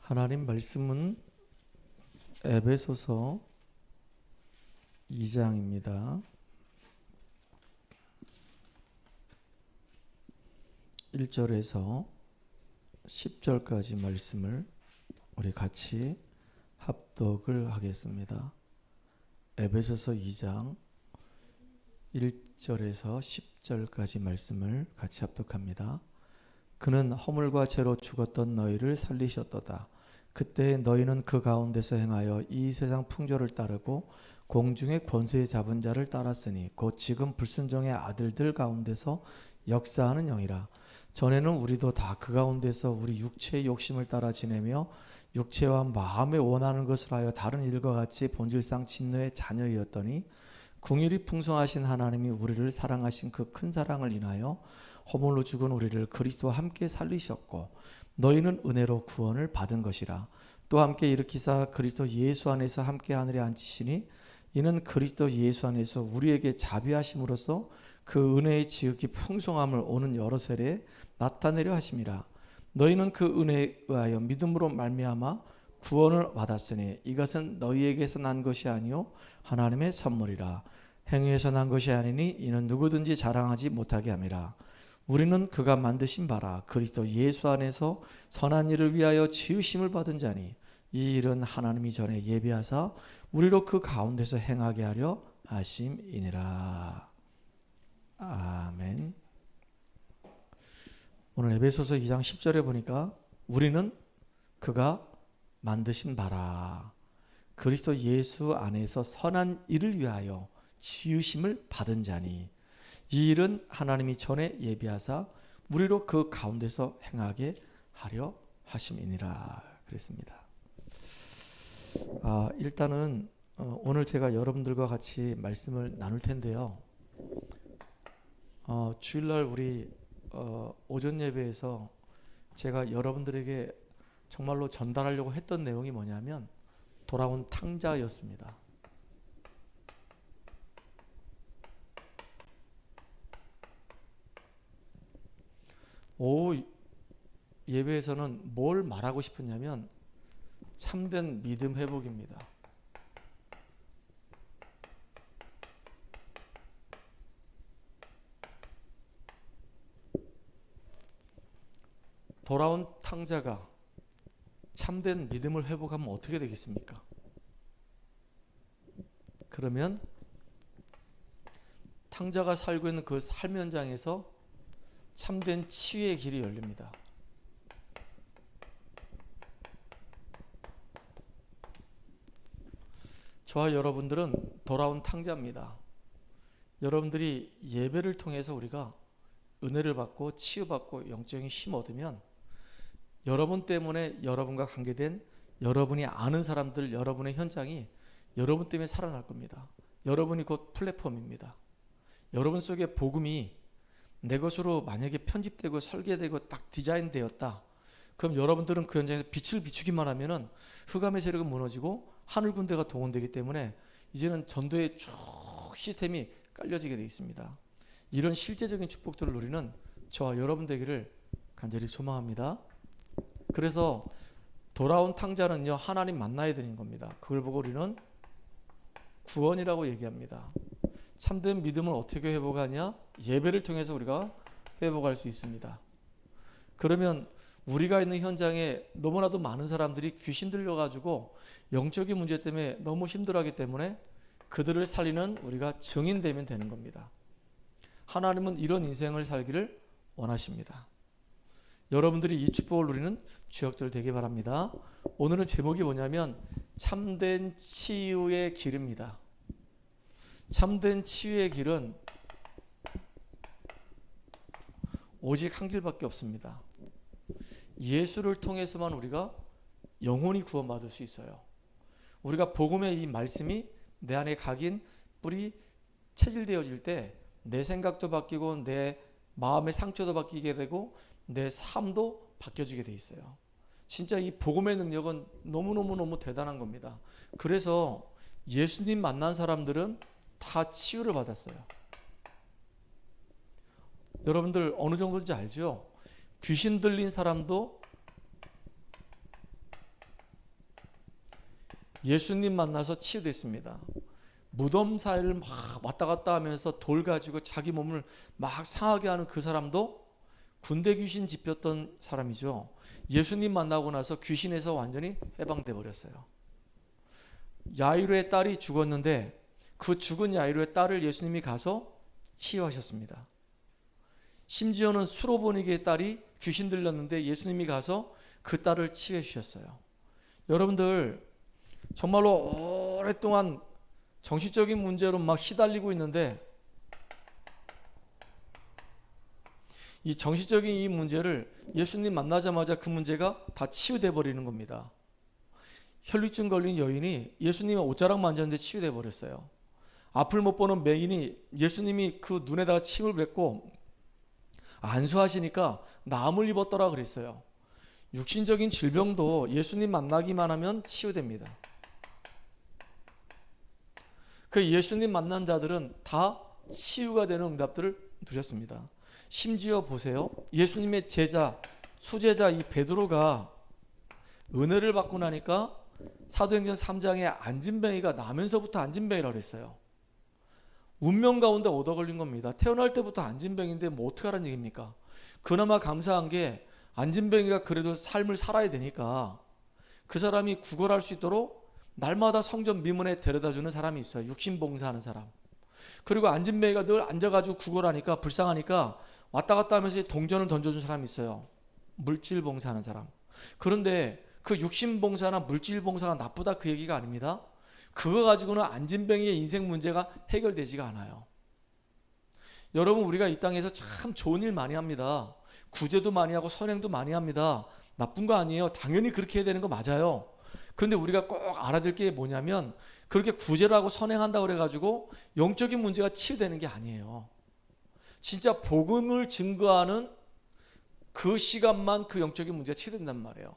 하나님 말씀은 에베소서 2장입니다. 1절에서 10절까지 말씀을 우리 같이 합독을 하겠습니다. 에베소서 2장 1절에서 10절까지 말씀을 같이 합독합니다. 그는 허물과 죄로 죽었던 너희를 살리셨도다. 그때 너희는 그 가운데서 행하여 이 세상 풍조를 따르고 공중의 권세에 잡은 자를 따랐으니 곧 지금 불순종의 아들들 가운데서 역사하는 영이라. 전에는 우리도 다 그 가운데서 우리 육체의 욕심을 따라 지내며 육체와 마음에 원하는 것을 하여 다른 이들과 같이 본질상 진노의 자녀이었더니 궁일이 풍성하신 하나님이 우리를 사랑하신 그 큰 사랑을 인하여 허물로 죽은 우리를 그리스도와 함께 살리셨고 너희는 은혜로 구원을 받은 것이라. 또 함께 일으키사 그리스도 예수 안에서 함께 하늘에 앉히시니 이는 그리스도 예수 안에서 우리에게 자비하심으로써 그 은혜의 지극히 풍성함을 오는 여러 세례에 나타내려 하심이라. 너희는 그 은혜에 의하여 믿음으로 말미암아 구원을 받았으니 이것은 너희에게서 난 것이 아니요 하나님의 선물이라. 행위에서 난 것이 아니니 이는 누구든지 자랑하지 못하게 함이라. 우리는 그가 만드신 바라 그리스도 예수 안에서 선한 일을 위하여 지으심을 받은 자니 이 일은 하나님이 전에 예비하사 우리로 그 가운데서 행하게 하려 하심이니라. 아멘. 오늘 에베소서 2장 10절에 보니까 우리는 그가 만드신 바라 그리스도 예수 안에서 선한 일을 위하여 지으심을 받은 자니 이 일은 하나님이 전에 예비하사 우리로 그 가운데서 행하게 하려 하심이니라 그랬습니다. 일단은 오늘 제가 여러분들과 같이 말씀을 나눌 텐데요. 주일날 우리 오전 예배에서 제가 여러분들에게 정말로 전달하려고 했던 내용이 뭐냐면 돌아온 탕자였습니다. 오후 예배에서는 뭘 말하고 싶었냐면 참된 믿음 회복입니다. 돌아온 탕자가 참된 믿음을 회복하면 어떻게 되겠습니까? 그러면 탕자가 살고 있는 그 삶 현장에서 참된 치유의 길이 열립니다. 저와 여러분들은 돌아온 탕자입니다. 여러분들이 예배를 통해서 우리가 은혜를 받고 치유받고 영적인 힘 얻으면 여러분 때문에 여러분과 관계된 여러분이 아는 사람들, 여러분의 현장이 여러분 때문에 살아날 겁니다. 여러분이 곧 플랫폼입니다. 여러분 속에 복음이 내 것으로 만약에 편집되고 설계되고 딱 디자인되었다. 그럼 여러분들은 그 현장에서 빛을 비추기만 하면은 흑암의 세력은 무너지고 하늘 군대가 동원되기 때문에 이제는 전도의 쭉 시스템이 깔려지게 되어 있습니다. 이런 실제적인 축복들을 누리는 저와 여러분 되기를 간절히 소망합니다. 그래서 돌아온 탕자는요 하나님 만나야 되는 겁니다. 그걸 보고 우리는 구원이라고 얘기합니다. 참된 믿음을 어떻게 회복하냐? 예배를 통해서 우리가 회복할 수 있습니다. 그러면 우리가 있는 현장에 너무나도 많은 사람들이 귀신 들려가지고 영적인 문제 때문에 너무 힘들어하기 때문에 그들을 살리는 우리가 증인되면 되는 겁니다. 하나님은 이런 인생을 살기를 원하십니다. 여러분들이 이 축복을 누리는 주역들 되기 바랍니다. 오늘은 제목이 뭐냐면 참된 치유의 길입니다. 참된 치유의 길은 오직 한 길밖에 없습니다. 예수를 통해서만 우리가 영혼이 구원받을 수 있어요. 우리가 복음의 이 말씀이 내 안에 각인 뿌리 체질되어질 때 내 생각도 바뀌고 내 마음의 상처도 바뀌게 되고 내 삶도 바뀌어지게 돼 있어요. 진짜 이 복음의 능력은 너무너무 대단한 겁니다. 그래서 예수님 만난 사람들은 다 치유를 받았어요. 여러분들 어느 정도인지 알죠? 귀신 들린 사람도 예수님 만나서 치유됐습니다. 무덤 사이를 막 왔다 갔다 하면서 돌 가지고 자기 몸을 막 상하게 하는 그 사람도 군대 귀신 집혔던 사람이죠. 예수님 만나고 나서 귀신에서 완전히 해방돼 버렸어요. 야이로의 딸이 죽었는데 그 죽은 야이로의 딸을 예수님이 가서 치유하셨습니다. 심지어는 수로보니게의 딸이 귀신 들렸는데 예수님이 가서 그 딸을 치유해 주셨어요. 여러분들 정말로 오랫동안 정신적인 문제로 막 시달리고 있는데 이 정신적인 이 문제를 예수님 만나자마자 그 문제가 다 치유돼 버리는 겁니다. 혈류증 걸린 여인이 예수님의 옷자락 만졌는데 치유돼 버렸어요. 앞을 못 보는 맹인이 예수님이 그 눈에다가 침을 뱉고 안수하시니까 나음을 입었더라 그랬어요. 육신적인 질병도 예수님 만나기만 하면 치유됩니다. 그 예수님 만난 자들은 다 치유가 되는 응답들을 누렸습니다. 심지어 보세요. 예수님의 제자, 수제자 이 베드로가 은혜를 받고 나니까 사도행전 3장에 안진뱅이가 나면서부터 안진뱅이라고 그랬어요. 운명 가운데 얻어 걸린 겁니다. 태어날 때부터 안진뱅인데 뭐 어떻게 하라는 얘기입니까? 그나마 감사한 게 안진뱅이가 그래도 삶을 살아야 되니까 그 사람이 구걸할 수 있도록 날마다 성전 미문에 데려다주는 사람이 있어요. 육신봉사하는 사람. 그리고 안진뱅이가 늘 앉아가지고 구걸하니까 불쌍하니까 왔다 갔다 하면서 동전을 던져준 사람이 있어요. 물질봉사하는 사람. 그런데 그 육신봉사나 물질봉사가 나쁘다 그 얘기가 아닙니다. 그거 가지고는 안진뱅이의 인생 문제가 해결되지가 않아요. 여러분 우리가 이 땅에서 참 좋은 일 많이 합니다. 구제도 많이 하고 선행도 많이 합니다. 나쁜 거 아니에요. 당연히 그렇게 해야 되는 거 맞아요. 그런데 우리가 꼭 알아둘 게 뭐냐면 그렇게 구제를 하고 선행한다고 그래가지고 영적인 문제가 치유되는 게 아니에요. 진짜 복음을 증거하는 그 시간만 그 영적인 문제가 치유된단 말이에요.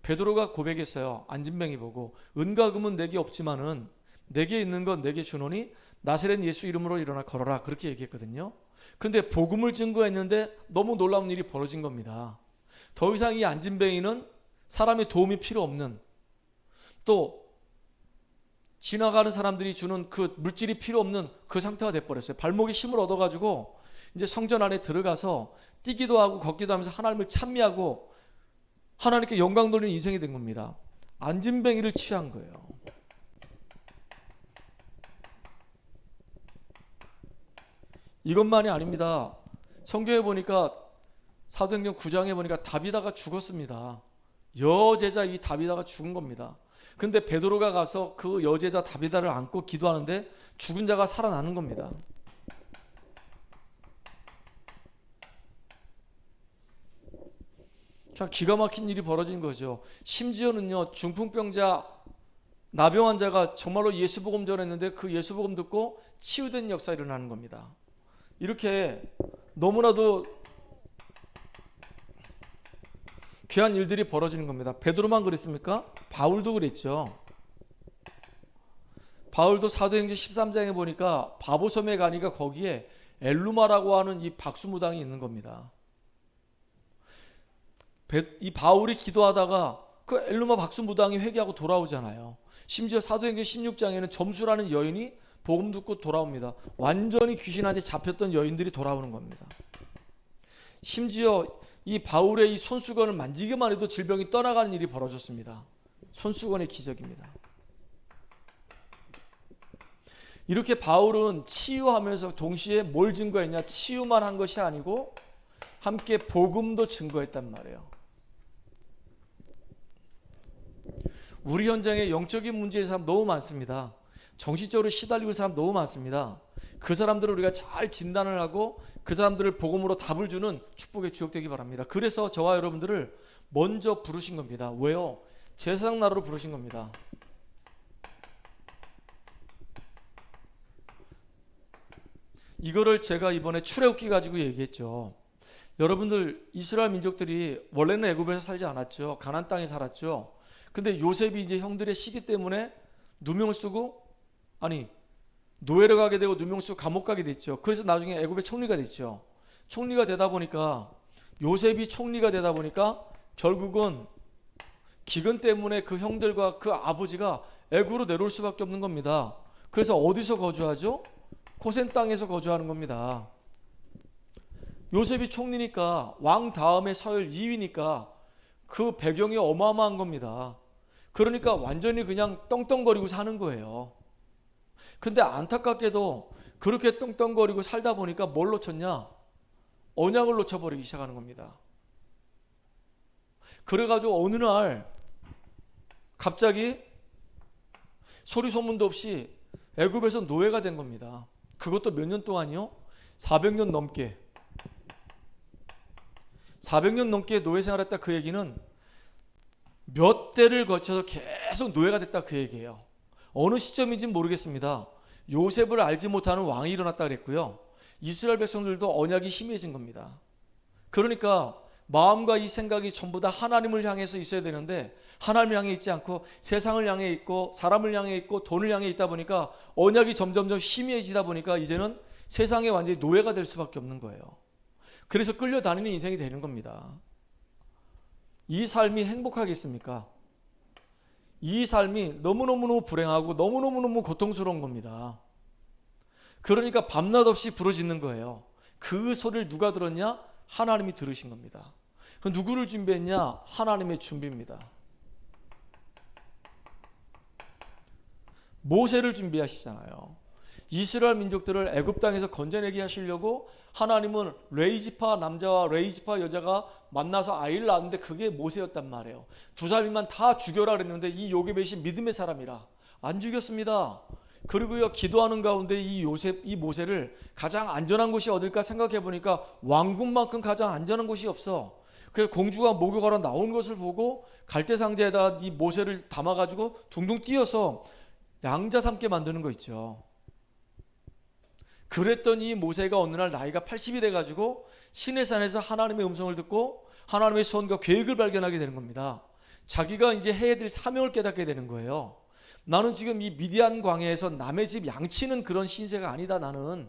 베드로가 고백했어요. 안진뱅이 보고 은과 금은 내게 없지만은 내게 있는 건 내게 주노니 나사렛 예수 이름으로 일어나 걸어라 그렇게 얘기했거든요. 근데 복음을 증거했는데 너무 놀라운 일이 벌어진 겁니다. 더 이상 이 안진뱅이는 사람의 도움이 필요 없는 또 지나가는 사람들이 주는 그 물질이 필요 없는 그 상태가 돼버렸어요. 발목에 힘을 얻어가지고 이제 성전 안에 들어가서 뛰기도 하고 걷기도 하면서 하나님을 찬미하고 하나님께 영광 돌리는 인생이 된 겁니다. 안진뱅이를 치유한 거예요. 이것만이 아닙니다. 성경에 보니까 사도행전 9장에 보니까 다비다가 죽었습니다. 여제자 이 다비다가 죽은 겁니다. 근데 베드로가 가서 그 여제자 다비다를 안고 기도하는데 죽은 자가 살아나는 겁니다. 자, 기가 막힌 일이 벌어진 거죠. 심지어는요, 중풍병자, 나병 환자가 정말로 예수복음 전했는데 그 예수복음 듣고 치유된 역사 일어나는 겁니다. 이렇게 너무나도 귀한 일들이 벌어지는 겁니다. 베드로만 그랬습니까? 바울도 그랬죠. 바울도 사도행전 13장에 보니까 바보섬에 가니까 거기에 엘루마라고 하는 이 박수무당이 있는 겁니다. 이 바울이 기도하다가 그 엘루마 박수무당이 회개하고 돌아오잖아요. 심지어 사도행전 16장에는 점수라는 여인이 복음 듣고 돌아옵니다. 완전히 귀신한테 잡혔던 여인들이 돌아오는 겁니다. 심지어 이 바울의 이 손수건을 만지기만 해도 질병이 떠나가는 일이 벌어졌습니다. 손수건의 기적입니다. 이렇게 바울은 치유하면서 동시에 뭘 증거했냐? 치유만 한 것이 아니고 함께 복음도 증거했단 말이에요. 우리 현장에 영적인 문제의 사람 너무 많습니다. 정신적으로 시달리고 있는 사람 너무 많습니다. 그 사람들을 우리가 잘 진단을 하고 그 사람들을 복음으로 답을 주는 축복의 주역 되기 바랍니다. 그래서 저와 여러분들을 먼저 부르신 겁니다. 왜요? 제사장 나라로 부르신 겁니다. 이거를 제가 이번에 출애굽기 가지고 얘기했죠. 여러분들 이스라엘 민족들이 원래는 애굽에서 살지 않았죠. 가나안 땅에 살았죠. 근데 요셉이 이제 형들의 시기 때문에 누명을 쓰고 노예를 가게 되고 누명 쓰고 감옥 가게 됐죠. 그래서 나중에 애굽의 총리가 됐죠. 총리가 되다 보니까 요셉이 총리가 되다 보니까 결국은 기근 때문에 그 형들과 그 아버지가 애굽으로 내려올 수밖에 없는 겁니다. 그래서 어디서 거주하죠? 고센 땅에서 거주하는 겁니다. 요셉이 총리니까, 왕 다음에 서열 2위니까 그 배경이 어마어마한 겁니다. 그러니까 완전히 그냥 떵떵거리고 사는 거예요. 근데 안타깝게도 그렇게 떵떵거리고 살다 보니까 뭘 놓쳤냐? 언약을 놓쳐버리기 시작하는 겁니다. 그래가지고 어느 날 갑자기 소리 소문도 없이 애굽에서 노예가 된 겁니다. 그것도 몇 년 동안이요? 400년 넘게. 400년 넘게 노예 생활했다, 그 얘기는 몇 대를 거쳐서 계속 노예가 됐다, 그 얘기예요. 어느 시점인지는 모르겠습니다. 요셉을 알지 못하는 왕이 일어났다 그랬고요. 이스라엘 백성들도 언약이 희미해진 겁니다. 그러니까 마음과 이 생각이 전부 다 하나님을 향해서 있어야 되는데 하나님을 향해 있지 않고 세상을 향해 있고 사람을 향해 있고 돈을 향해 있다 보니까 언약이 점점점 희미해지다 보니까 이제는 세상에 완전히 노예가 될 수밖에 없는 거예요. 그래서 끌려다니는 인생이 되는 겁니다. 이 삶이 행복하겠습니까? 이 삶이 너무너무 불행하고 너무너무 고통스러운 겁니다. 그러니까 밤낮 없이 부르짖는 거예요. 그 소리를 누가 들었냐? 하나님이 들으신 겁니다. 그 누구를 준비했냐? 하나님의 준비입니다. 모세를 준비하시잖아요. 이스라엘 민족들을 애굽 땅에서 건져내게 하시려고 하나님은 레이지파 남자와 레이지파 여자가 만나서 아이를 낳았는데 그게 모세였단 말이에요. 두 사람이만 다 죽여라 그랬는데 이 요게벳이 믿음의 사람이라 안 죽였습니다. 그리고요, 기도하는 가운데 이 모세를 가장 안전한 곳이 어딜까 생각해 보니까 왕궁만큼 가장 안전한 곳이 없어. 그래서 공주가 목욕하러 나온 것을 보고 갈대 상자에다 이 모세를 담아가지고 둥둥 띄어서 양자 삼게 만드는 거 있죠. 그랬더니 모세가 어느 날 나이가 80이 돼가지고 시내산에서 하나님의 음성을 듣고 하나님의 소원과 계획을 발견하게 되는 겁니다. 자기가 이제 해야 될 사명을 깨닫게 되는 거예요. 나는 지금 이 미디안 광야에서 남의 집 양치는 그런 신세가 아니다. 나는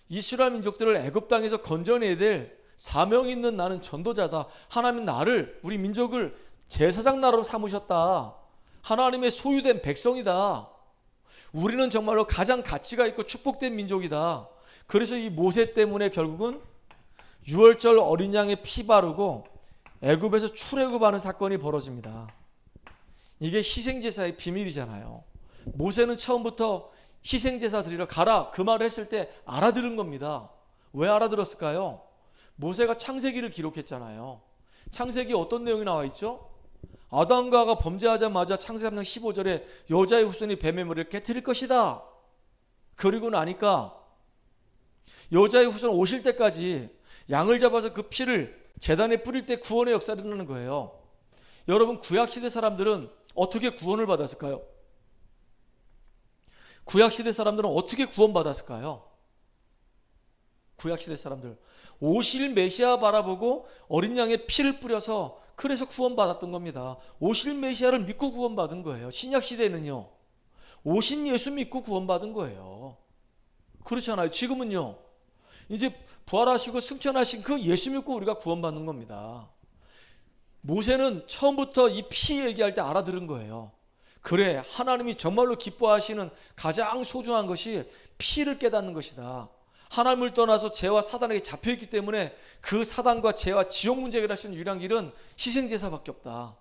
이스라엘 민족들을 애굽 땅에서 건져내야 될 사명 있는 나는 전도자다. 하나님은 나를, 우리 민족을 제사장 나라로 삼으셨다. 하나님의 소유된 백성이다. 우리는 정말로 가장 가치가 있고 축복된 민족이다. 그래서 이 모세 때문에 결국은 유월절 어린 양의 피 바르고 애굽에서 출애굽하는 사건이 벌어집니다. 이게 희생제사의 비밀이잖아요. 모세는 처음부터 희생제사 드리러 가라 그 말을 했을 때 알아들은 겁니다. 왜 알아들었을까요? 모세가 창세기를 기록했잖아요. 창세기 어떤 내용이 나와 있죠? 아담과 하와가 범죄하자마자 창세기 3장 15절에 여자의 후손이 뱀의 머리를 깨트릴 것이다. 그리고 나니까 여자의 후손 오실 때까지 양을 잡아서 그 피를 제단에 뿌릴 때 구원의 역사를 일어나는 거예요. 여러분, 구약시대 사람들은 어떻게 구원을 받았을까요? 구약시대 사람들은 어떻게 구원받았을까요? 구약시대 사람들 오실 메시아 바라보고 어린 양의 피를 뿌려서 그래서 구원받았던 겁니다. 오실 메시아를 믿고 구원받은 거예요. 신약시대는요, 오신 예수 믿고 구원받은 거예요. 그렇잖아요. 지금은요, 이제 부활하시고 승천하신 그 예수 믿고 우리가 구원받는 겁니다. 모세는 처음부터 이 피 얘기할 때 알아들은 거예요. 그래, 하나님이 정말로 기뻐하시는 가장 소중한 것이 피를 깨닫는 것이다. 하나님을 떠나서 죄와 사단에게 잡혀있기 때문에 그 사단과 죄와 지옥 문제 해결할 수 있는 유일한 길은 희생제사밖에 없다.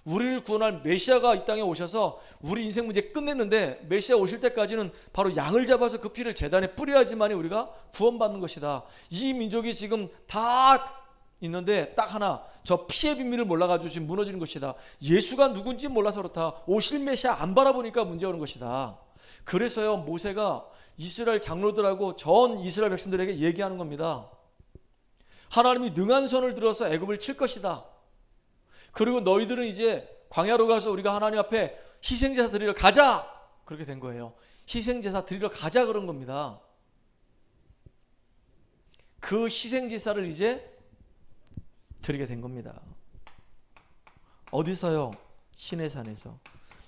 우리를 구원할 메시아가 이 땅에 오셔서 우리 인생 문제 끝냈는데 메시아 오실 때까지는 바로 양을 잡아서 그 피를 제단에 뿌려야지만 우리가 구원받는 것이다. 이 민족이 지금 다 있는데 딱 하나, 저 피의 비밀을 몰라가지고 지금 무너지는 것이다. 예수가 누군지 몰라서 그렇다. 오실 메시아 안 바라보니까 문제 오는 것이다. 그래서요, 모세가 이스라엘 장로들하고 전 이스라엘 백성들에게 얘기하는 겁니다. 하나님이 능한 손을 들어서 애굽을 칠 것이다. 그리고 너희들은 이제 광야로 가서 우리가 하나님 앞에 희생제사 드리러 가자. 그렇게 된 거예요. 희생제사 드리러 가자 그런 겁니다. 그 희생제사를 이제 드리게 된 겁니다. 어디서요? 시내산에서.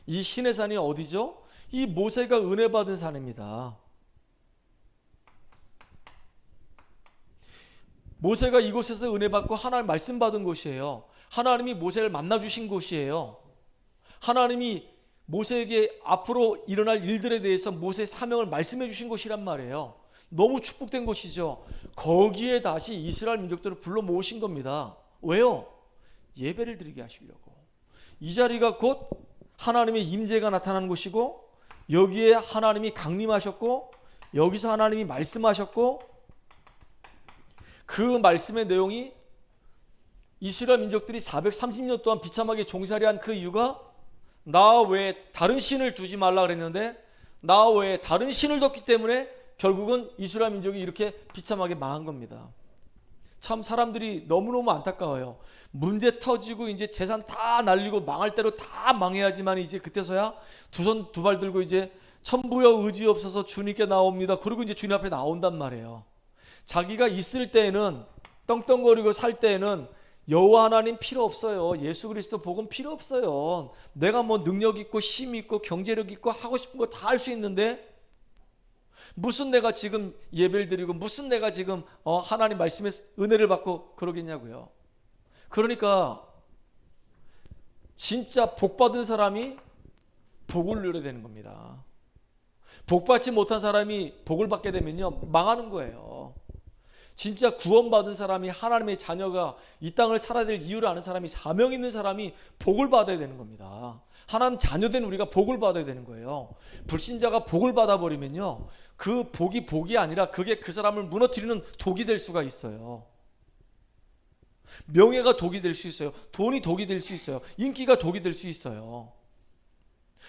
이 시내산이 어디죠? 이 모세가 은혜 받은 산입니다. 모세가 이곳에서 은혜 받고 하나님 말씀 받은 곳이에요. 하나님이 모세를 만나 주신 곳이에요. 하나님이 모세에게 앞으로 일어날 일들에 대해서 모세의 사명을 말씀해 주신 곳이란 말이에요. 너무 축복된 곳이죠. 거기에 다시 이스라엘 민족들을 불러 모으신 겁니다. 왜요? 예배를 드리게 하시려고. 이 자리가 곧 하나님의 임재가 나타나는 곳이고, 여기에 하나님이 강림하셨고, 여기서 하나님이 말씀하셨고, 그 말씀의 내용이 이스라엘 민족들이 430년 동안 비참하게 종살이한 그 이유가 나 외에 다른 신을 두지 말라 그랬는데, 나 외에 다른 신을 뒀기 때문에 결국은 이스라엘 민족이 이렇게 비참하게 망한 겁니다. 참 사람들이 너무너무 안타까워요. 문제 터지고 이제 재산 다 날리고 망할 대로 다 망해야지만 이제 그때서야 두 손 두 발 들고 이제 천부여 의지 없어서 주님께 나옵니다. 그리고 이제 주님 앞에 나온단 말이에요. 자기가 있을 때에는, 떵떵거리고 살 때에는 여호와 하나님 필요 없어요. 예수 그리스도 복음 필요 없어요. 내가 뭐 능력 있고 힘 있고 경제력 있고 하고 싶은 거 다 할 수 있는데 무슨 내가 지금 예배를 드리고 무슨 내가 지금 하나님 말씀의 은혜를 받고 그러겠냐고요. 그러니까 진짜 복 받은 사람이 복을 누려야 되는 겁니다. 복 받지 못한 사람이 복을 받게 되면요, 망하는 거예요. 진짜 구원받은 사람이, 하나님의 자녀가 이 땅을 살아야 될 이유를 아는 사람이, 사명 있는 사람이 복을 받아야 되는 겁니다. 하나님 자녀된 우리가 복을 받아야 되는 거예요. 불신자가 복을 받아버리면요, 그 복이 복이 아니라 그게 그 사람을 무너뜨리는 독이 될 수가 있어요. 명예가 독이 될 수 있어요. 돈이 독이 될 수 있어요. 인기가 독이 될 수 있어요.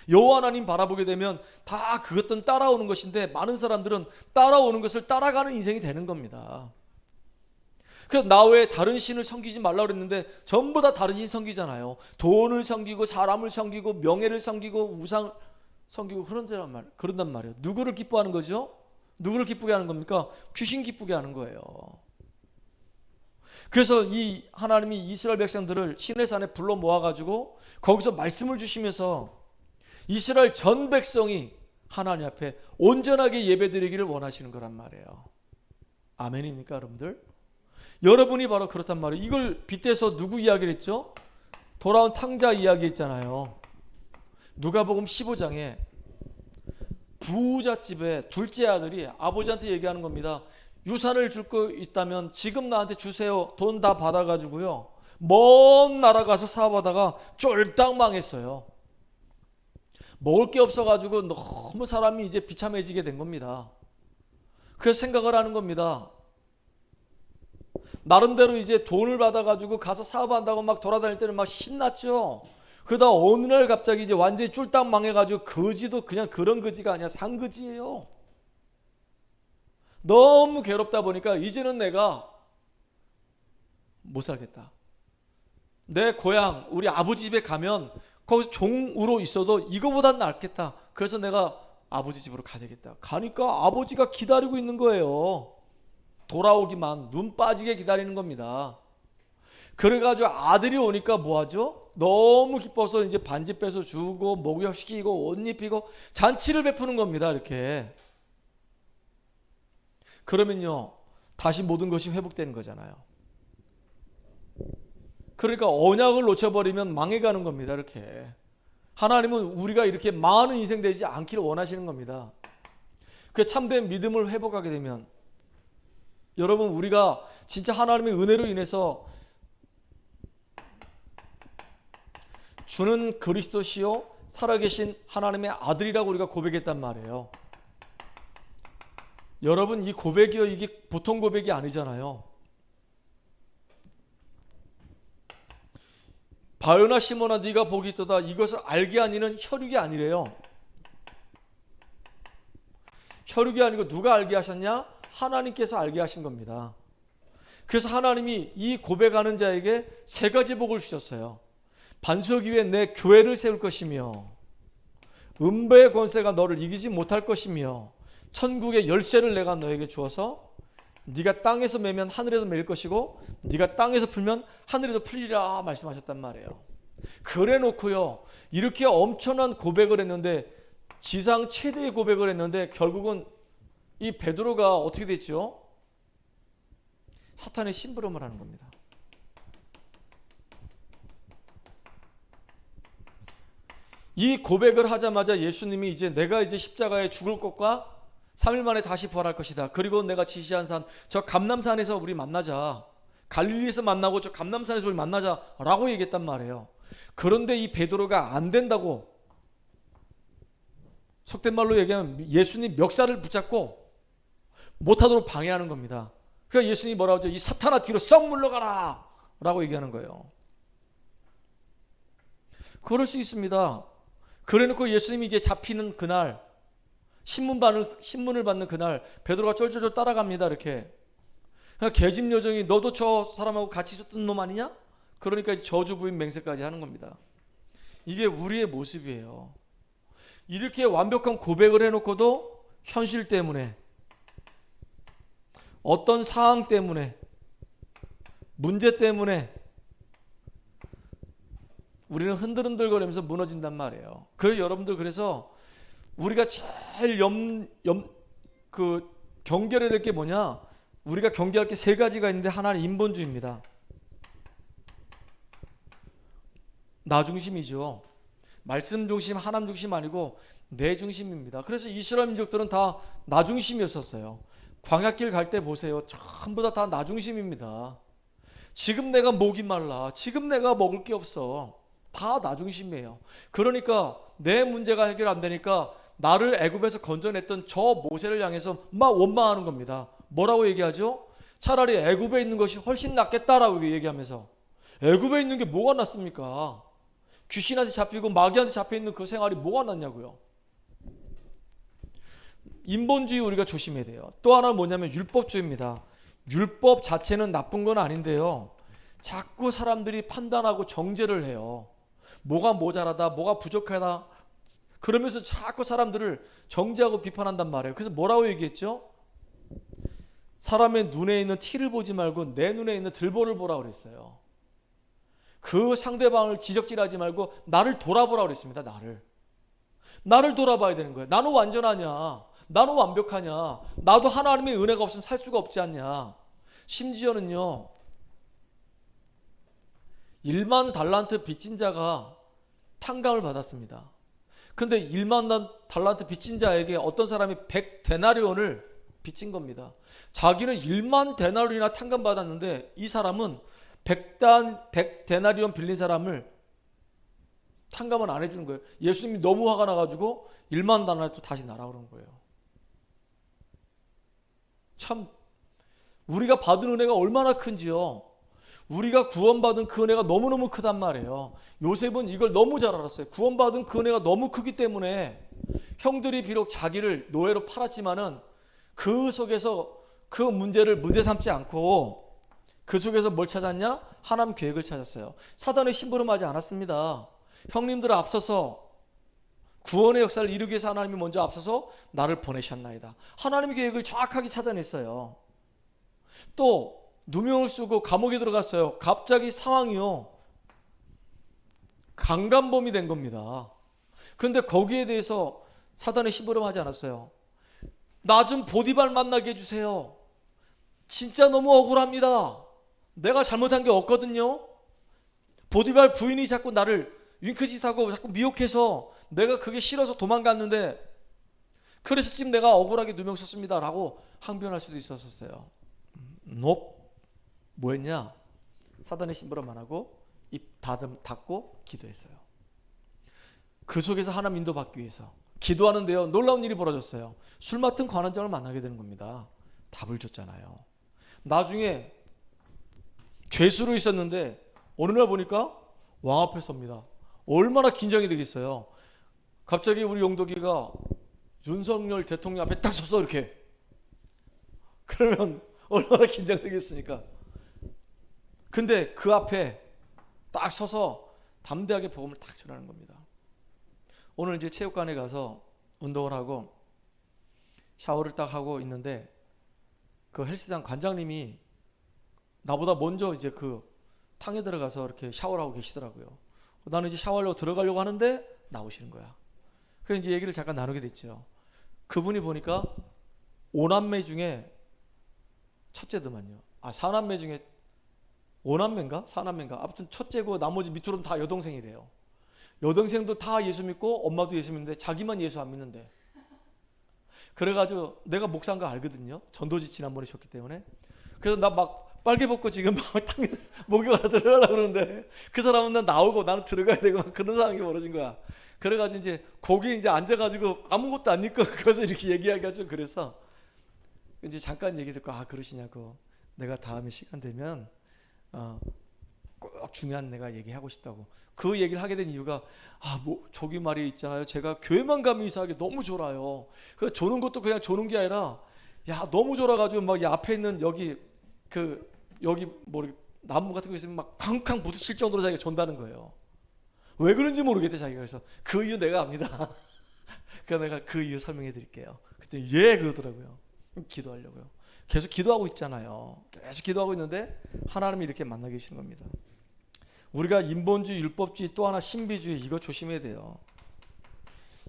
여호와 하나님 바라보게 되면 다 그것들은 따라오는 것인데, 많은 사람들은 따라오는 것을 따라가는 인생이 되는 겁니다. 그래서 나 외에 다른 신을 섬기지 말라고 그랬는데 전부 다 다른 신 섬기잖아요. 돈을 섬기고 사람을 섬기고 명예를 섬기고 우상을 섬기고 그런단 말이에요. 누구를 기뻐하는 거죠? 누구를 기쁘게 하는 겁니까? 귀신 기쁘게 하는 거예요. 그래서 이 하나님이 이스라엘 백성들을 시내산에 불러 모아가지고 거기서 말씀을 주시면서 이스라엘 전 백성이 하나님 앞에 온전하게 예배드리기를 원하시는 거란 말이에요. 아멘입니까 여러분들? 여러분이 바로 그렇단 말이에요. 이걸 빗대서 누구 이야기를 했죠? 돌아온 탕자 이야기 했잖아요. 누가복음 15장에 부자집의 둘째 아들이 아버지한테 얘기하는 겁니다. 유산을 줄 거 있다면 지금 나한테 주세요. 돈 다 받아가지고요, 먼 나라 가서 사업하다가 쫄딱 망했어요. 먹을 게 없어가지고 너무 사람이 이제 비참해지게 된 겁니다. 그래서 생각을 하는 겁니다. 나름대로 이제 돈을 받아가지고 가서 사업한다고 막 돌아다닐 때는 막 신났죠. 그러다 어느 날 갑자기 이제 완전히 쫄딱 망해가지고 거지도 그냥 그런 거지가 아니라 상거지예요. 너무 괴롭다 보니까 이제는 내가 못 살겠다. 내 고향 우리 아버지 집에 가면 거기서 종으로 있어도 이거보단 낫겠다. 그래서 내가 아버지 집으로 가야 되겠다. 가니까 아버지가 기다리고 있는 거예요. 돌아오기만, 눈 빠지게 기다리는 겁니다. 그래가지고 아들이 오니까 뭐하죠? 너무 기뻐서 이제 반지 빼서 주고 목욕시키고 옷 입히고 잔치를 베푸는 겁니다. 이렇게. 그러면요, 다시 모든 것이 회복되는 거잖아요. 그러니까 언약을 놓쳐버리면 망해가는 겁니다. 이렇게. 하나님은 우리가 이렇게 망하는 인생 되지 않기를 원하시는 겁니다. 그 참된 믿음을 회복하게 되면, 여러분, 우리가 진짜 하나님의 은혜로 인해서 주는 그리스도시요 살아계신 하나님의 아들이라고 우리가 고백했단 말이에요. 여러분, 이 고백이요, 이게 보통 고백이 아니잖아요. 바요나 시몬아 네가 복이 있도다, 이것을 알게 하니는 혈육이 아니래요. 혈육이 아니고 누가 알게 하셨냐? 하나님께서 알게 하신 겁니다. 그래서 하나님이 이 고백하는 자에게 세 가지 복을 주셨어요. 반석 위에 내 교회를 세울 것이며, 음부의 권세가 너를 이기지 못할 것이며, 천국의 열쇠를 내가 너에게 주어서 네가 땅에서 매면 하늘에서 매일 것이고 네가 땅에서 풀면 하늘에서 풀리라 말씀하셨단 말이에요. 그래 놓고요, 이렇게 엄청난 고백을 했는데, 지상 최대의 고백을 했는데, 결국은 이 베드로가 어떻게 됐죠? 사탄의 심부름을 하는 겁니다. 이 고백을 하자마자 예수님이 이제 내가 이제 십자가에 죽을 것과 3일 만에 다시 부활할 것이다. 그리고 내가 지시한 산, 저 감람산에서 우리 만나자. 갈릴리에서 만나고 저 감람산에서 우리 만나자라고 얘기했단 말이에요. 그런데 이 베드로가 안 된다고, 속된 말로 얘기하면 예수님 멱살을 붙잡고 못하도록 방해하는 겁니다. 그러니까 예수님이 뭐라고 하죠? 이 사탄아 뒤로 썩 물러가라 라고 얘기하는 거예요. 그럴 수 있습니다. 그래놓고 예수님이 이제 잡히는 그날, 신문을 받는 그날 베드로가 쫄쫄쫄 따라갑니다. 이렇게. 그러니까 계집 요정이 너도 저 사람하고 같이 있었던 놈 아니냐? 그러니까 저주 부인 맹세까지 하는 겁니다. 이게 우리의 모습이에요. 이렇게 완벽한 고백을 해놓고도 현실 때문에, 어떤 상황 때문에, 문제 때문에 우리는 흔들흔들거리면서 무너진단 말이에요. 여러분들, 그래서 우리가 제일 경계해야 될 게 뭐냐? 우리가 경계할 게 세 가지가 있는데, 하나는 인본주의입니다. 나 중심이죠. 말씀 중심, 하나님 중심 아니고 내 중심입니다. 그래서 이스라엘 민족들은 다 나 중심이었었어요. 광야길 갈 때 보세요. 전부 다 나 중심입니다. 지금 내가 목이 말라, 지금 내가 먹을 게 없어, 다 나 중심이에요. 그러니까 내 문제가 해결 안 되니까 나를 애굽에서 건져냈던 저 모세를 향해서 막 원망하는 겁니다. 뭐라고 얘기하죠? 차라리 애굽에 있는 것이 훨씬 낫겠다라고 얘기하면서, 애굽에 있는 게 뭐가 낫습니까? 귀신한테 잡히고 마귀한테 잡혀있는 그 생활이 뭐가 낫냐고요. 인본주의 우리가 조심해야 돼요. 또 하나는 뭐냐면 율법주의입니다. 율법 자체는 나쁜 건 아닌데요, 자꾸 사람들이 판단하고 정죄를 해요. 뭐가 모자라다, 뭐가 부족하다, 그러면서 자꾸 사람들을 정죄하고 비판한단 말이에요. 그래서 뭐라고 얘기했죠? 사람의 눈에 있는 티를 보지 말고 내 눈에 있는 들보를 보라고 그랬어요. 그 상대방을 지적질하지 말고 나를 돌아보라고 그랬습니다. 나를 돌아봐야 되는 거예요. 나는 완전하냐? 나는 완벽하냐? 나도 하나님의 은혜가 없으면 살 수가 없지 않냐? 심지어는요, 1만 달란트 빚진 자가 탕감을 받았습니다. 근데 1만 달란트 빚진 자에게 어떤 사람이 100데나리온을 빚진 겁니다. 자기는 1만 데나리온이나 탕감 받았는데 이 사람은 100데나리온 빌린 사람을 탕감을 안 해주는 거예요. 예수님이 너무 화가 나가지고 1만 달란트 다시 나라 그런 거예요. 참, 우리가 받은 은혜가 얼마나 큰지요. 우리가 구원받은 그 은혜가 너무너무 크단 말이에요. 요셉은 이걸 너무 잘 알았어요. 구원받은 그 은혜가 너무 크기 때문에 형들이 비록 자기를 노예로 팔았지만은 그 속에서 그 문제를 문제 삼지 않고 그 속에서 뭘 찾았냐? 하나님 계획을 찾았어요. 사단의 심부름하지 않았습니다. 형님들을 앞서서 구원의 역사를 이루기 위해서 하나님이 먼저 앞서서 나를 보내셨나이다. 하나님의 계획을 정확하게 찾아냈어요. 또 누명을 쓰고 감옥에 들어갔어요. 갑자기 상황이요, 강간범이 된 겁니다. 그런데 거기에 대해서 사단의 심부름하지 않았어요. 나 좀 보디발 만나게 해주세요. 진짜 너무 억울합니다. 내가 잘못한 게 없거든요. 보디발 부인이 자꾸 나를 윙크짓하고 자꾸 미혹해서 내가 그게 싫어서 도망갔는데, 그래서 지금 내가 억울하게 누명 썼습니다 라고 항변할 수도 있었어요. 뭐 했냐? 사단의 심부름 안 하고 입 닫고 기도했어요. 그 속에서 하나님 인도받기 위해서 기도하는데요, 놀라운 일이 벌어졌어요. 술 맡은 관원장을 만나게 되는 겁니다. 답을 줬잖아요. 나중에 죄수로 있었는데 어느 날 보니까 왕 앞에 섭니다. 얼마나 긴장이 되겠어요. 갑자기 우리 용덕이가 윤석열 대통령 앞에 딱 서서 이렇게, 그러면 얼마나 긴장되겠습니까? 근데 그 앞에 딱 서서 담대하게 복음을 딱 전하는 겁니다. 오늘 이제 체육관에 가서 운동을 하고 샤워를 딱 하고 있는데 그 헬스장 관장님이 나보다 먼저 이제 그 탕에 들어가서 이렇게 샤워를 하고 계시더라고요. 나는 이제 샤워하려고 들어가려고 하는데 나오시는 거야. 그래서 이제 얘기를 잠깐 나누게 됐죠. 그분이 보니까 5남매 중에 첫째더만요. 4남매 중에 5남매인가? 4남매인가? 아무튼 첫째고 나머지 밑으로는 다 여동생이래요. 여동생도 다 예수 믿고 엄마도 예수 믿는데 자기만 예수 안 믿는데. 그래가지고 내가 목사인 거 알거든요. 전도지 지난번에 셨기 때문에. 그래서 나 막 빨개 벗고 지금 막 목욕하러 들어가려고 그러는데 그 사람은 난 나오고 나는 들어가야 되고 막 그런 상황이 벌어진 거야. 그래가지고 이제 거기 이제 앉아가지고 아무것도 안 입고 그래서 이렇게 얘기하기가 그래서 이제 잠깐 얘기 듣고 그러시냐고. 내가 다음에 시간 되면 꼭 중요한 내가 얘기하고 싶다고. 그 얘기를 하게 된 이유가 뭐 저기 말이 있잖아요. 제가 교회만 가면 이상하게 너무 졸아요. 그 조는 것도 그냥 조는 게 아니라 너무 졸아가지고 막 이 앞에 있는 여기 뭐 나무 같은 거 있으면 막 쾅쾅 부딪힐 정도로 자기가 존다는 거예요. 왜 그런지 모르겠대 자기가. 그래서 그 이유 내가 압니다. 그래서 내가 그 이유 설명해 드릴게요. 그랬더니 그러더라고요. 기도하려고요. 계속 기도하고 있잖아요. 계속 기도하고 있는데 하나님이 이렇게 만나게 해주시는 겁니다. 우리가 인본주의, 율법주의, 또 하나 신비주의, 이거 조심해야 돼요.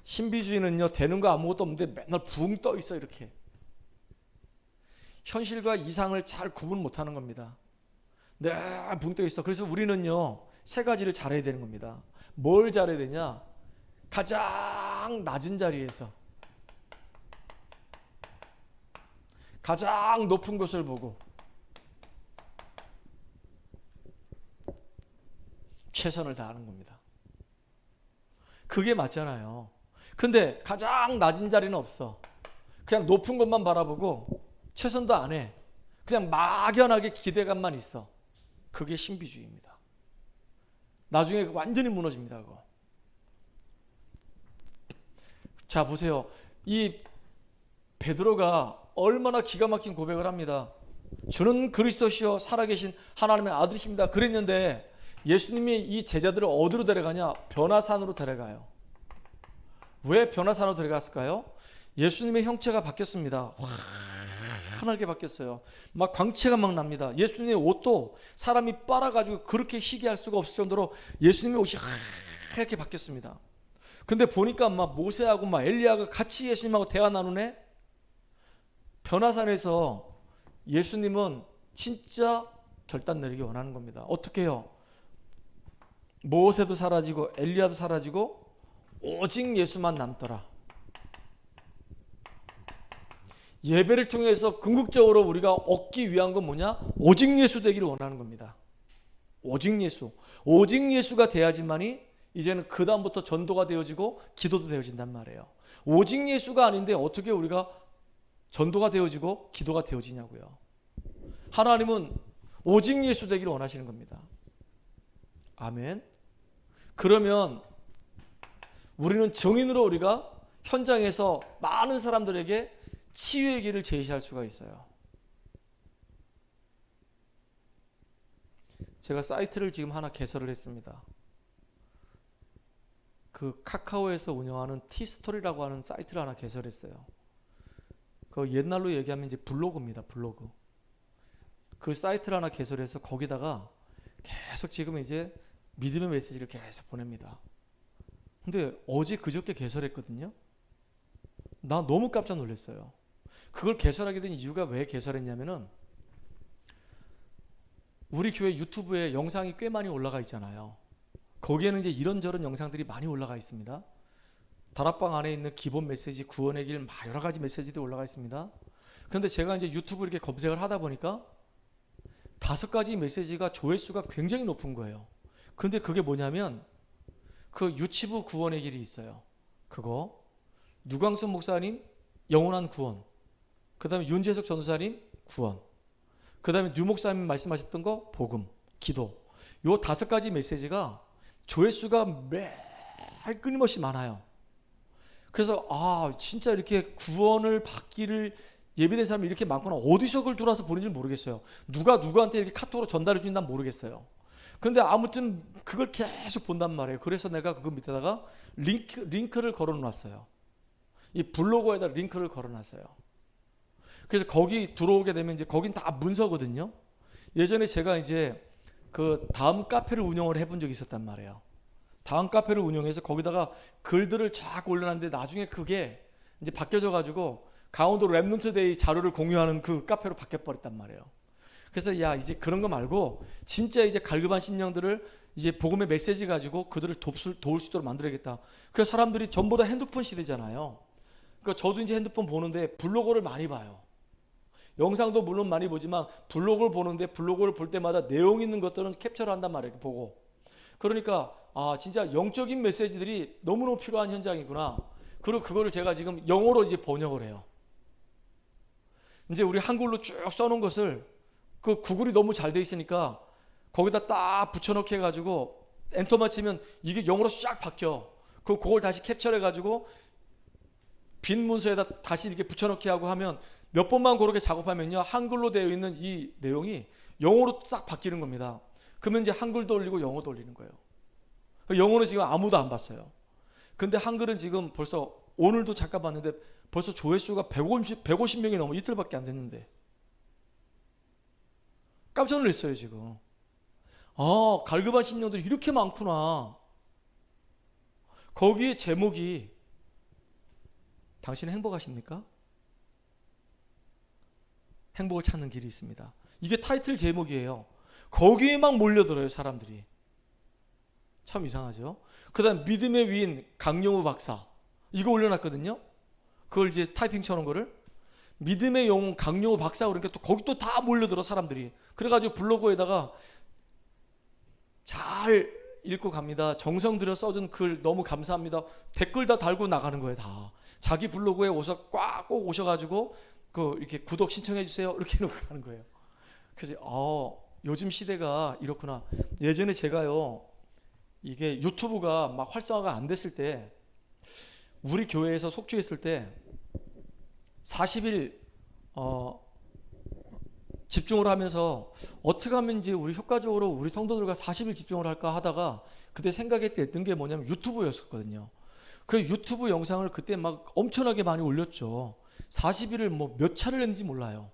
신비주의는요, 되는 거 아무것도 없는데 맨날 붕 떠 있어. 이렇게 현실과 이상을 잘 구분 못하는 겁니다. 네, 붕 떠 있어. 그래서 우리는요, 세 가지를 잘해야 되는 겁니다. 뭘 잘해야 되냐? 가장 낮은 자리에서 가장 높은 곳을 보고 최선을 다하는 겁니다. 그게 맞잖아요. 근데 가장 낮은 자리는 없어. 그냥 높은 것만 바라보고 최선도 안 해. 그냥 막연하게 기대감만 있어. 그게 신비주의입니다. 나중에 완전히 무너집니다. 그거. 자, 보세요. 이 베드로가 얼마나 기가 막힌 고백을 합니다. 주는 그리스도시요 살아계신 하나님의 아들이십니다. 그랬는데 예수님이 이 제자들을 어디로 데려가냐? 변화산으로 데려가요. 왜 변화산으로 데려갔을까요? 예수님의 형체가 바뀌었습니다. 환하게 바뀌었어요. 막 광채가 막 납니다. 예수님의 옷도 사람이 빨아가지고 그렇게 희귀할 수가 없을 정도로 예수님의 옷이 하얗게 바뀌었습니다. 근데 보니까 막 모세하고 막 엘리야가 같이 예수님하고 대화 나누네. 변화산에서 예수님은 진짜 결단 내리기 원하는 겁니다. 어떻게 해요? 모세도 사라지고 엘리야도 사라지고 오직 예수만 남더라. 예배를 통해서 궁극적으로 우리가 얻기 위한 건 뭐냐? 오직 예수 되기를 원하는 겁니다. 오직 예수. 오직 예수가 돼야지만이 이제는 그 다음부터 전도가 되어지고 기도도 되어진단 말이에요. 오직 예수가 아닌데 어떻게 우리가 전도가 되어지고 기도가 되어지냐고요. 하나님은 오직 예수 되기를 원하시는 겁니다. 아멘. 그러면 우리는 증인으로 우리가 현장에서 많은 사람들에게 치유의 길을 제시할 수가 있어요. 제가 사이트를 지금 하나 개설을 했습니다. 그 카카오에서 운영하는 티스토리라고 하는 사이트를 하나 개설했어요. 그 옛날로 얘기하면 이제 블로그입니다. 블로그. 그 사이트를 하나 개설해서 거기다가 계속 지금 이제 믿음의 메시지를 계속 보냅니다. 근데 어제 그저께 개설했거든요. 나 너무 깜짝 놀랐어요. 그걸 개설하게 된 이유가 왜 개설했냐면은 우리 교회 유튜브에 영상이 꽤 많이 올라가 있잖아요. 거기에는 이제 이런저런 영상들이 많이 올라가 있습니다. 다락방 안에 있는 기본 메시지, 구원의 길, 막 여러 가지 메시지들이 올라가 있습니다. 그런데 제가 이제 유튜브 이렇게 검색을 하다 보니까 5가지 메시지가 조회수가 굉장히 높은 거예요. 근데 그게 뭐냐면 그 유치부 구원의 길이 있어요. 그거 누광순 목사님 영원한 구원, 그 다음에 윤재석 전도사님 구원, 그 다음에 류 목사님 말씀하셨던 거 복음, 기도, 요 5가지 메시지가 조회수가 매일 끊임없이 많아요. 그래서 진짜 이렇게 구원을 받기를 예비된 사람이 이렇게 많구나. 어디서 그걸 들어와서 보는지 모르겠어요. 누가 누구한테 이렇게 카톡으로 전달해 주는지 난 모르겠어요. 근데 아무튼 그걸 계속 본단 말이에요. 그래서 내가 그거 밑에다가 링크를 걸어 놨어요. 이 블로그에다 링크를 걸어 놨어요. 그래서 거기 들어오게 되면 이제 거긴 다 문서거든요. 예전에 제가 이제 그 다음 카페를 운영을 해본 적이 있었단 말이에요. 다음 카페를 운영해서 거기다가 글들을 쫙 올려놨는데 나중에 그게 이제 바뀌어져 가지고 강원도 랩넌트 데이 자료를 공유하는 그 카페로 바뀌어버렸단 말이에요. 그래서 이제 그런 거 말고 진짜 이제 갈급한 심령들을 이제 복음의 메시지 가지고 그들을 도울 수 있도록 만들어야겠다. 그래서 사람들이 전부 다 핸드폰 시대잖아요. 그러니까 저도 이제 핸드폰 보는데 블로거를 많이 봐요. 영상도 물론 많이 보지만 블로그를 보는데 블로그를 볼 때마다 내용 있는 것들은 캡처를 한단 말이에요. 보고. 그러니까 진짜 영적인 메시지들이 너무너무 필요한 현장이구나. 그리고 그거를 제가 지금 영어로 이제 번역을 해요. 이제 우리 한글로 쭉 써놓은 것을 그 구글이 너무 잘 돼 있으니까 거기다 딱 붙여넣기 해가지고 엔터만 치면 이게 영어로 쫙 바뀌어. 그걸 다시 캡처를 해가지고 빈 문서에다 다시 이렇게 붙여넣기 하고 하면 몇 번만 그렇게 작업하면요, 한글로 되어 있는 이 내용이 영어로 싹 바뀌는 겁니다. 그러면 이제 한글도 올리고 영어도 올리는 거예요. 영어는 지금 아무도 안 봤어요. 근데 한글은 지금 벌써 오늘도 잠깐 봤는데 벌써 조회수가 150명이 넘어. 이틀밖에 안 됐는데 깜짝 놀랐어요 지금. 갈급한 심령들이 이렇게 많구나. 거기에 제목이 당신은 행복하십니까? 행복을 찾는 길이 있습니다. 이게 타이틀 제목이에요. 거기에 막 몰려들어요 사람들이. 참 이상하죠. 그 다음 믿음의 위인 강용우 박사 이거 올려놨거든요. 그걸 이제 타이핑 쳐놓은 거를 믿음의 영웅 강용우 박사 그러니까 또 거기 또 다 몰려들어 사람들이. 그래가지고 블로그에다가 잘 읽고 갑니다. 정성 들여 써준 글 너무 감사합니다. 댓글 다 달고 나가는 거예요 다. 자기 블로그에 오서 꼭 오셔가지고 이렇게 구독 신청해 주세요 이렇게 해놓고 가는 거예요. 그래서 요즘 시대가 이렇구나. 예전에 제가요 이게 유튜브가 막 활성화가 안 됐을 때 우리 교회에서 속주했을 때 40일 집중을 하면서 어떻게 하면 이제 우리 효과적으로 우리 성도들과 40일 집중을 할까 하다가 그때 생각했던 게 뭐냐면 유튜브였었거든요. 그 유튜브 영상을 그때 막 엄청나게 많이 올렸죠. 40일을 뭐 몇 차를 했는지 몰라요.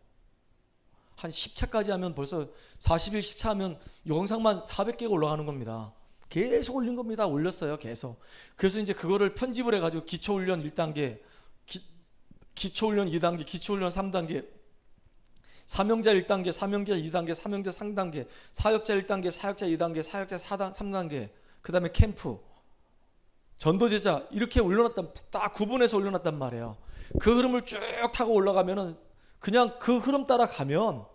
한 10차까지 하면 벌써 40일 10차 하면 영상만 400개가 올라가는 겁니다. 계속 올린 겁니다. 올렸어요 계속. 그래서 이제 그거를 편집을 해가지고 기초훈련 1단계 기초훈련 2단계 기초훈련 3단계 사명자 1단계 사명자 2단계 사명자 3단계 사역자 1단계 사역자 2단계 사역자 3단계 그 다음에 캠프 전도제자 이렇게 올려놨단 딱 구분해서 올려놨단 말이에요. 그 흐름을 쭉 타고 올라가면은 그냥 그 흐름 따라가면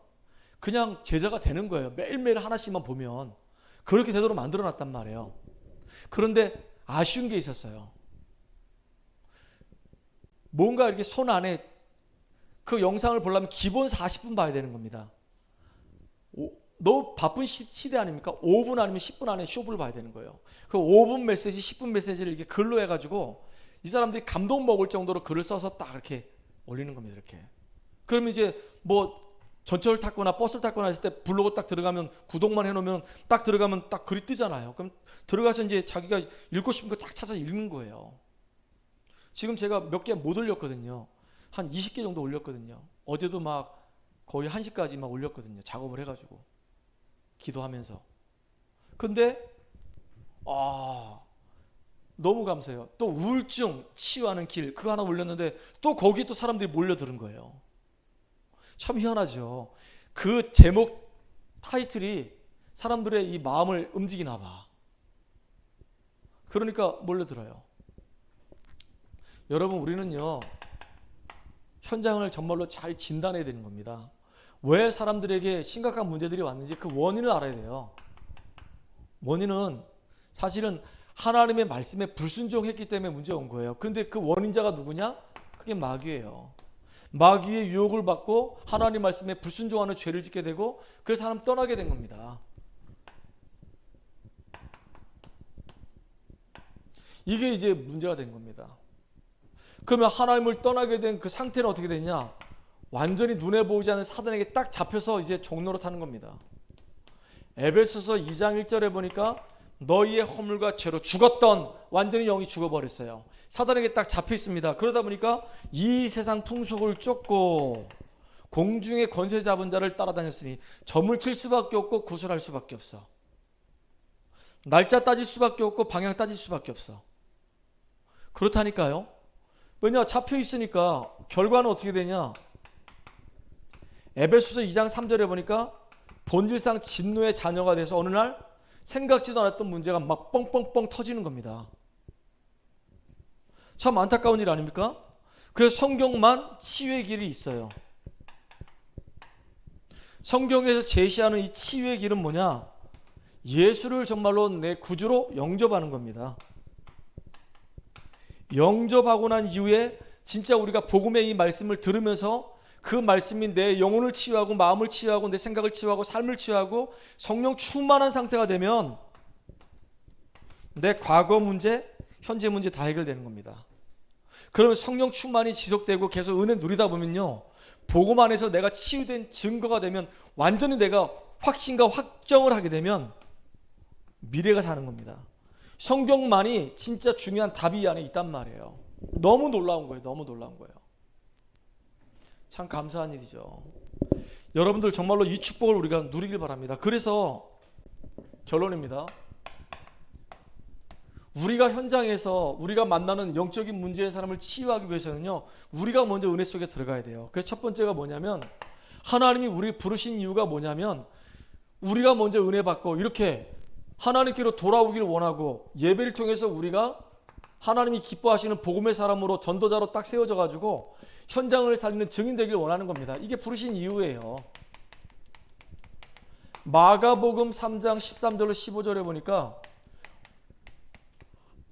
그냥 제자가 되는 거예요. 매일매일 하나씩만 보면 그렇게 되도록 만들어놨단 말이에요. 그런데 아쉬운 게 있었어요. 뭔가 이렇게 손 안에 그 영상을 보려면 기본 40분 봐야 되는 겁니다. 너무 바쁜 시대 아닙니까? 5분 아니면 10분 안에 쇼부를 봐야 되는 거예요. 그 5분 메시지 10분 메시지를 이렇게 글로 해가지고 이 사람들이 감동 먹을 정도로 글을 써서 딱 이렇게 올리는 겁니다. 이렇게. 그러면 이제 뭐 전철을 탔거나 버스를 탔거나 했을 때 블로그 딱 들어가면 구독만 해놓으면 딱 들어가면 딱 글이 뜨잖아요. 그럼 들어가서 이제 자기가 읽고 싶은 거 딱 찾아서 읽는 거예요. 지금 제가 몇 개 못 올렸거든요. 한 20개 정도 올렸거든요. 어제도 막 거의 1시까지 막 올렸거든요. 작업을 해가지고 기도하면서. 근데 너무 감사해요. 또 우울증 치유하는 길 그거 하나 올렸는데 또 거기에 또 사람들이 몰려드는 거예요. 참 희한하죠. 그 제목 타이틀이 사람들의 이 마음을 움직이나 봐. 그러니까 몰려들어요. 여러분 우리는요 현장을 정말로 잘 진단해야 되는 겁니다. 왜 사람들에게 심각한 문제들이 왔는지 그 원인을 알아야 돼요. 원인은 사실은 하나님의 말씀에 불순종했기 때문에 문제가 온 거예요. 그런데 그 원인자가 누구냐? 그게 마귀예요. 마귀의 유혹을 받고 하나님 말씀에 불순종하는 죄를 짓게 되고 그래서 사람 떠나게 된 겁니다. 이게 이제 문제가 된 겁니다. 그러면 하나님을 떠나게 된 그 상태는 어떻게 되냐? 완전히 눈에 보이지 않는 사단에게 딱 잡혀서 이제 종로로 타는 겁니다. 에베소서 2장 1절에 보니까 너희의 허물과 죄로 죽었던 완전히 영이 죽어버렸어요. 사단에게 딱 잡혀 있습니다. 그러다 보니까 이 세상 풍속을 쫓고 공중의 권세 잡은 자를 따라다녔으니 점을 칠 수밖에 없고 구술할 수밖에 없어. 날짜 따질 수밖에 없고 방향 따질 수밖에 없어. 그렇다니까요. 왜냐? 잡혀 있으니까 결과는 어떻게 되냐? 에베소서 2장 3절에 보니까 본질상 진노의 자녀가 돼서 어느 날 생각지도 않았던 문제가 막 뻥뻥뻥 터지는 겁니다. 참 안타까운 일 아닙니까? 그래서 성경만 치유의 길이 있어요. 성경에서 제시하는 이 치유의 길은 뭐냐? 예수를 정말로 내 구주로 영접하는 겁니다. 영접하고 난 이후에 진짜 우리가 복음의 이 말씀을 들으면서 그 말씀이 내 영혼을 치유하고 마음을 치유하고 내 생각을 치유하고 삶을 치유하고 성령 충만한 상태가 되면 내 과거 문제, 현재 문제 다 해결되는 겁니다. 그러면 성령 충만이 지속되고 계속 은혜 누리다 보면요, 복음 안에서 내가 치유된 증거가 되면 완전히 내가 확신과 확정을 하게 되면 미래가 사는 겁니다. 성경만이 진짜 중요한 답이 이 안에 있단 말이에요. 너무 놀라운 거예요. 너무 놀라운 거예요. 참 감사한 일이죠. 여러분들 정말로 이 축복을 우리가 누리길 바랍니다. 그래서 결론입니다. 우리가 현장에서 우리가 만나는 영적인 문제의 사람을 치유하기 위해서는요, 우리가 먼저 은혜 속에 들어가야 돼요. 그래서 첫 번째가 뭐냐면, 하나님이 우리 부르신 이유가 뭐냐면, 우리가 먼저 은혜 받고 이렇게 하나님께로 돌아오길 원하고 예배를 통해서 우리가 하나님이 기뻐하시는 복음의 사람으로 전도자로 딱 세워져 가지고 현장을 살리는 증인 되길 원하는 겁니다. 이게 부르신 이유예요. 마가복음 3장 13절로 15절에 보니까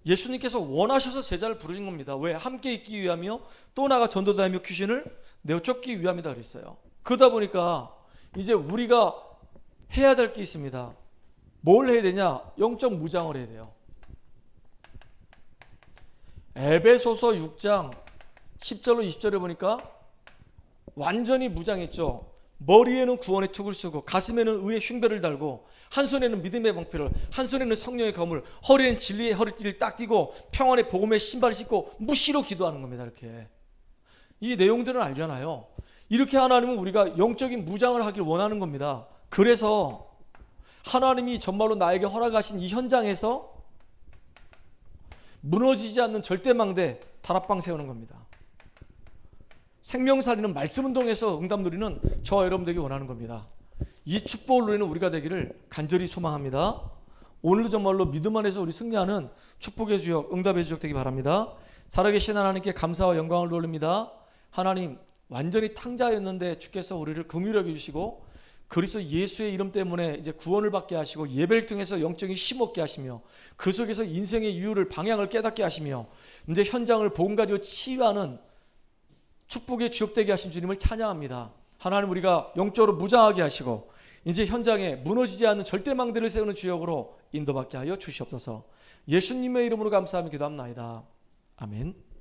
예수님께서 원하셔서 제자를 부르신 겁니다. 왜? 함께 있기 위함이요, 또 나가 전도다하며 귀신을 내어 쫓기 위함이다 그랬어요. 그러다 보니까 이제 우리가 해야 될 게 있습니다. 뭘 해야 되냐? 영적 무장을 해야 돼요. 에베소서 6장 10절로 20절에 보니까 완전히 무장했죠. 머리에는 구원의 툭을 쓰고 가슴에는 의의 흉배를 달고 한 손에는 믿음의 방패를, 한 손에는 성령의 검을, 허리에는 진리의 허리띠를 딱 띠고 평안의 복음의 신발을 신고 무시로 기도하는 겁니다. 이렇게 이 내용들은 알잖아요. 이렇게 하나님은 우리가 영적인 무장을 하길 원하는 겁니다. 그래서 하나님이 정말로 나에게 허락하신 이 현장에서 무너지지 않는 절대망대 다락방 세우는 겁니다. 생명살리는 말씀 운동에서 응답 누리는 저와 여러분들에게 원하는 겁니다. 이 축복을 누리는 우리가 되기를 간절히 소망합니다. 오늘도 정말로 믿음 안에서 우리 승리하는 축복의 주역, 응답의 주역 되기 바랍니다. 살아계신 하나님께 감사와 영광을 돌립니다. 하나님, 완전히 탕자였는데 주께서 우리를 긍휼히 여겨주시고 그리스도 예수의 이름 때문에 이제 구원을 받게 하시고 예배를 통해서 영적인 힘 얻게 하시며 그 속에서 인생의 이유를, 방향을 깨닫게 하시며 이제 현장을 복음 가지고 치유하는 축복의 주역되게 하신 주님을 찬양합니다. 하나님, 우리가 영적으로 무장하게 하시고 이제 현장에 무너지지 않는 절대망대를 세우는 주역으로 인도받게 하여 주시옵소서. 예수님의 이름으로 감사하며 기도합나이다. 아멘.